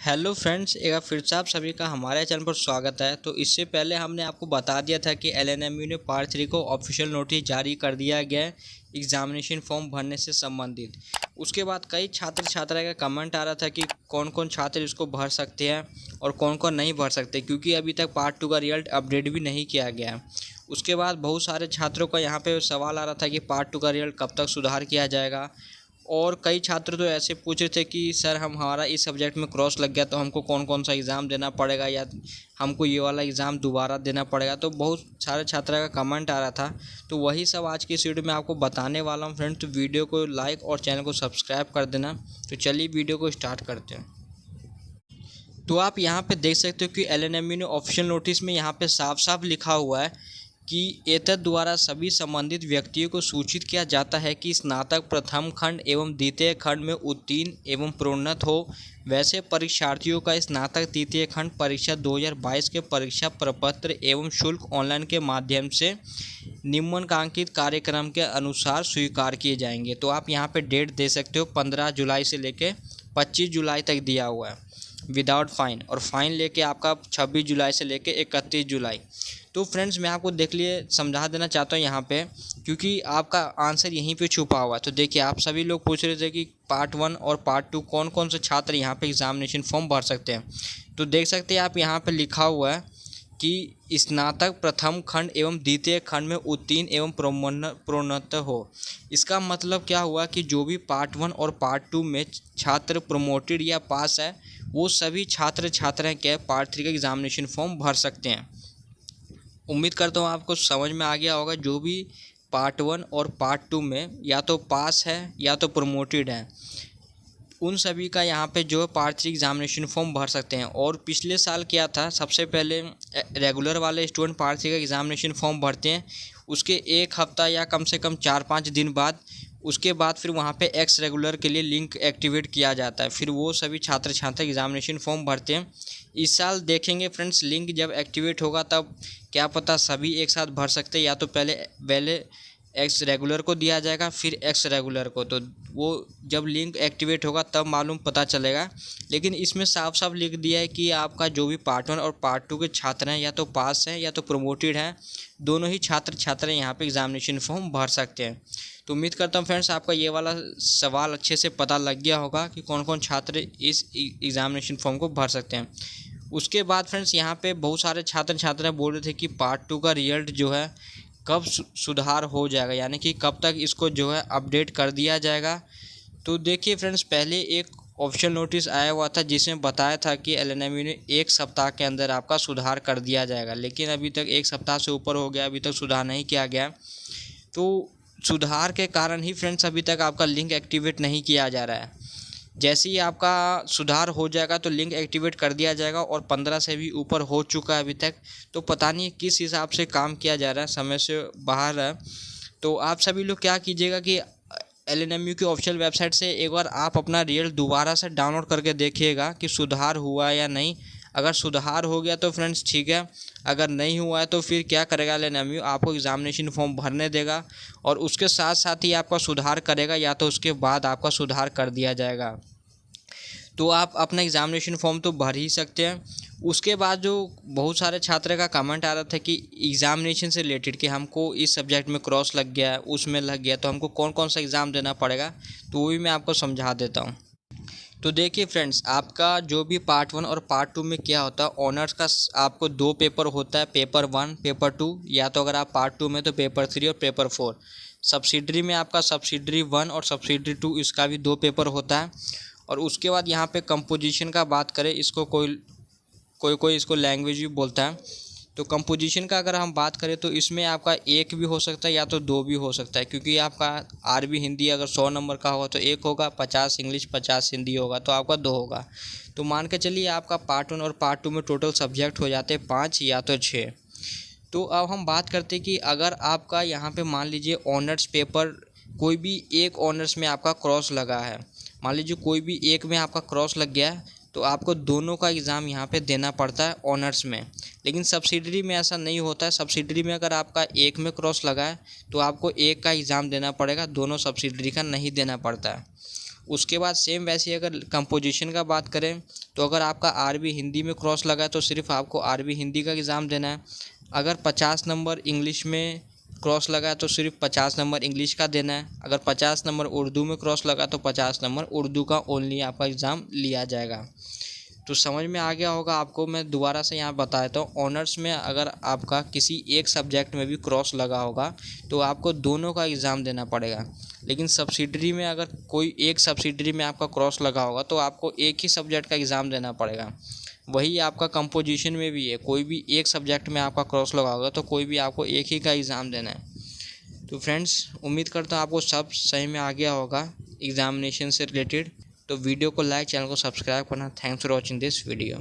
Hello friends, एक बार फिर से आप सभी का हमारे चैनल पर स्वागत है। तो इससे पहले हमने आपको बता दिया था कि एलएनएमयू ने पार्ट 3 को ऑफिशियल नोटिस जारी कर दिया गया है एग्जामिनेशन फॉर्म भरने से संबंधित। उसके बाद कई छात्र छात्रा का कमेंट आ रहा था कि कौन कौन छात्र इसको भर सकते हैं और कौन कौन नहीं भर सकते, क्योंकि अभी तक पार्ट 2 का रिजल्ट अपडेट भी नहीं किया गया है। उसके बाद बहुत सारे छात्रों का यहाँ पे सवाल आ रहा था कि पार्ट 2 का रिजल्ट कब तक सुधार किया जाएगा। और कई छात्र तो ऐसे पूछ रहे थे कि सर हमारा इस सब्जेक्ट में क्रॉस लग गया तो हमको कौन कौन सा एग्ज़ाम देना पड़ेगा या हमको ये वाला एग्ज़ाम दोबारा देना पड़ेगा। तो बहुत सारे छात्रों का कमेंट आ रहा था। तो वही सब आज की इस वीडियो में आपको बताने वाला हूँ फ्रेंड। तो वीडियो को लाइक और चैनल को सब्सक्राइब कर देना। तो चलिए वीडियो को स्टार्ट करते हैं। तो आप यहाँ पे देख सकते हो कि एलएनएमयू ने ऑफिशियल नोटिस में यहाँ पे साफ साफ लिखा हुआ है कि एतद द्वारा सभी संबंधित व्यक्तियों को सूचित किया जाता है कि स्नातक प्रथम खंड एवं द्वितीय खंड में उत्तीर्ण एवं प्रोन्नत हो वैसे परीक्षार्थियों का स्नातक तृतीय खंड परीक्षा 2022 के परीक्षा प्रपत्र एवं शुल्क ऑनलाइन के माध्यम से निम्नलिखित कार्यक्रम के अनुसार स्वीकार किए जाएंगे। तो आप यहाँ पे डेट दे सकते हो, 15 जुलाई से लेके 25 जुलाई तक दिया हुआ है विदाउट फ़ाइन, और फ़ाइन लेके आपका 26 जुलाई से लेके 31 जुलाई। तो फ्रेंड्स मैं आपको देख लिए समझा देना चाहता हूँ यहाँ पे, क्योंकि आपका आंसर यहीं पे छुपा हुआ है। तो देखिए, आप सभी लोग पूछ रहे थे कि पार्ट 1 और पार्ट 2 कौन कौन से छात्र यहाँ पे एग्जामिनेशन फॉर्म भर सकते हैं। तो देख सकते हैं आप यहाँ पे लिखा हुआ है कि स्नातक प्रथम खंड एवं द्वितीय खंड में उत्तीर्ण एवं प्रोन्नत हो। इसका मतलब क्या हुआ कि जो भी पार्ट 1 और पार्ट 2 में छात्र प्रमोटेड या पास है, वो सभी छात्र छात्राएं क्या पार्ट 3 का एग्जामिनेशन फॉर्म भर सकते हैं। उम्मीद करता हूँ आपको समझ में आ गया होगा। जो भी पार्ट 1 और पार्ट 2 में या तो पास है या तो प्रमोटेड है, उन सभी का यहाँ पे जो है पार्ट 3 एग्जामिनेशन फॉर्म भर सकते हैं। और पिछले साल क्या था, सबसे पहले रेगुलर वाले स्टूडेंट पार्ट 3 का एग्जामिनेशन फॉर्म भरते हैं, उसके एक हफ़्ता या कम से कम 4-5 दिन बाद उसके बाद फिर वहाँ पे एक्स रेगुलर के लिए लिंक एक्टिवेट किया जाता है, फिर वो सभी छात्र छात्रा एग्जामिनेशन फॉर्म भरते हैं। इस साल देखेंगे फ्रेंड्स, लिंक जब एक्टिवेट होगा तब क्या पता सभी एक साथ भर सकते हैं, या तो पहले एक्स रेगुलर को दिया जाएगा फिर एक्स रेगुलर को। तो वो जब लिंक एक्टिवेट होगा तब मालूम पता चलेगा। लेकिन इसमें साफ साफ लिख दिया है कि आपका जो भी पार्ट 1 और पार्ट 2 के छात्र हैं, या तो पास हैं या तो प्रमोटेड हैं, दोनों ही छात्र छात्राएं यहाँ पे एग्जामिनेशन फॉर्म भर सकते हैं। तो उम्मीद करता हूँ फ्रेंड्स आपका ये वाला सवाल अच्छे से पता लग गया होगा कि कौन कौन छात्र इस एग्ज़ामिनेशन फॉर्म को भर सकते हैं। उसके बाद फ्रेंड्स यहाँ पे बहुत सारे छात्र छात्राएं बोल रहे थे कि पार्ट 2 का रिजल्ट जो है कब सुधार हो जाएगा, यानी कि कब तक इसको जो है अपडेट कर दिया जाएगा। तो देखिए फ्रेंड्स, पहले एक ऑफिशियल नोटिस आया हुआ था जिसमें बताया था कि एलएनएमयू ने 1 सप्ताह के अंदर आपका सुधार कर दिया जाएगा, लेकिन अभी तक 1 सप्ताह से ऊपर हो गया, अभी तक सुधार नहीं किया गया। तो सुधार के कारण ही फ्रेंड्स अभी तक आपका लिंक एक्टिवेट नहीं किया जा रहा है। जैसे ही आपका सुधार हो जाएगा तो लिंक एक्टिवेट कर दिया जाएगा, और 15 से भी ऊपर हो चुका है अभी तक। तो पता नहीं किस हिसाब से काम किया जा रहा है, समय से बाहर है। तो आप सभी लोग क्या कीजिएगा कि एलएनएमयू की ऑफिशियल वेबसाइट से एक बार आप अपना रिजल्ट दोबारा से डाउनलोड करके देखिएगा कि सुधार हुआ या नहीं। अगर सुधार हो गया तो फ्रेंड्स ठीक है, अगर नहीं हुआ है तो फिर क्या करेगा एलएनएमयू, आपको एग्जामिनेशन फॉर्म भरने देगा और उसके साथ साथ ही आपका सुधार करेगा, या तो उसके बाद आपका सुधार कर दिया जाएगा। तो आप अपना एग्ज़ामिनेशन फॉर्म तो भर ही सकते हैं। उसके बाद जो बहुत सारे छात्र का कमेंट आ रहा था कि एग्ज़ामिनेशन से रिलेटेड कि हमको इस सब्जेक्ट में क्रॉस लग गया, उसमें लग गया, तो हमको कौन कौन सा एग्ज़ाम देना पड़ेगा, तो वो भी मैं आपको समझा देता हूँ। तो देखिए फ्रेंड्स, आपका जो भी पार्ट 1 और पार्ट 2 में क्या होता है, ऑनर्स का आपको 2 पेपर होता है, पेपर 1 पेपर 2, या तो अगर आप पार्ट 2 में तो पेपर 3 और पेपर 4। सब्सिडरी में आपका सब्सिडरी 1 और सब्सिडरी 2 इसका भी 2 पेपर होता है। और उसके बाद यहाँ पे कंपोजिशन का बात करें, इसको कोई इसको लैंग्वेज भी बोलता है। तो कंपोजिशन का अगर हम बात करें तो इसमें आपका 1 भी हो सकता है या तो 2 भी हो सकता है, क्योंकि आपका आरबी हिंदी अगर 100 नंबर का होगा तो 1 होगा, 50 इंग्लिश 50 हिंदी होगा तो आपका 2 होगा। तो मान के चलिए आपका पार्ट 1 और पार्ट 2 में टोटल सब्जेक्ट हो जाते हैं 5 या तो 6। तो अब हम बात करते हैं कि अगर आपका यहाँ पे मान लीजिए ऑनर्स पेपर कोई भी एक ऑनर्स में आपका क्रॉस लगा है, मान लीजिए कोई भी एक में आपका क्रॉस लग गया है, तो आपको दोनों का एग्ज़ाम यहाँ पे देना पड़ता है ऑनर्स में। लेकिन सब्सिडरी में ऐसा नहीं होता है। सब्सिडरी में अगर आपका एक में क्रॉस लगा है तो आपको एक का एग्ज़ाम देना पड़ेगा, दोनों सब्सिडरी का नहीं देना पड़ता है। उसके बाद सेम वैसे अगर कंपोजिशन का बात करें तो अगर आपका आरबी हिंदी में क्रॉस लगा है तो सिर्फ आपको आरबी हिंदी का एग्ज़ाम देना है। अगर 50 नंबर इंग्लिश में क्रॉस लगा है तो सिर्फ 50 नंबर इंग्लिश का देना है। अगर 50 नंबर उर्दू में क्रॉस लगा तो 50 नंबर उर्दू का ओनली आपका एग्ज़ाम लिया जाएगा। तो समझ में आ गया होगा आपको। मैं दोबारा से यहाँ बता देता हूँ। ऑनर्स में अगर आपका किसी एक सब्जेक्ट में भी क्रॉस लगा होगा तो आपको दोनों का एग्ज़ाम देना पड़ेगा। लेकिन सब्सिडरी में अगर कोई एक सब्सिडरी में आपका क्रॉस लगा होगा तो आपको एक ही सब्जेक्ट का एग्ज़ाम देना पड़ेगा। वही आपका कंपोजिशन में भी है, कोई भी एक सब्जेक्ट में आपका क्रॉस लगा होगा तो कोई भी आपको एक ही का एग्ज़ाम देना है। तो फ्रेंड्स, उम्मीद करता हूँ आपको सब सही में आ गया होगा एग्ज़ामिनेशन से रिलेटेड। तो वीडियो को लाइक, चैनल को सब्सक्राइब करना। Thanks for watching this video.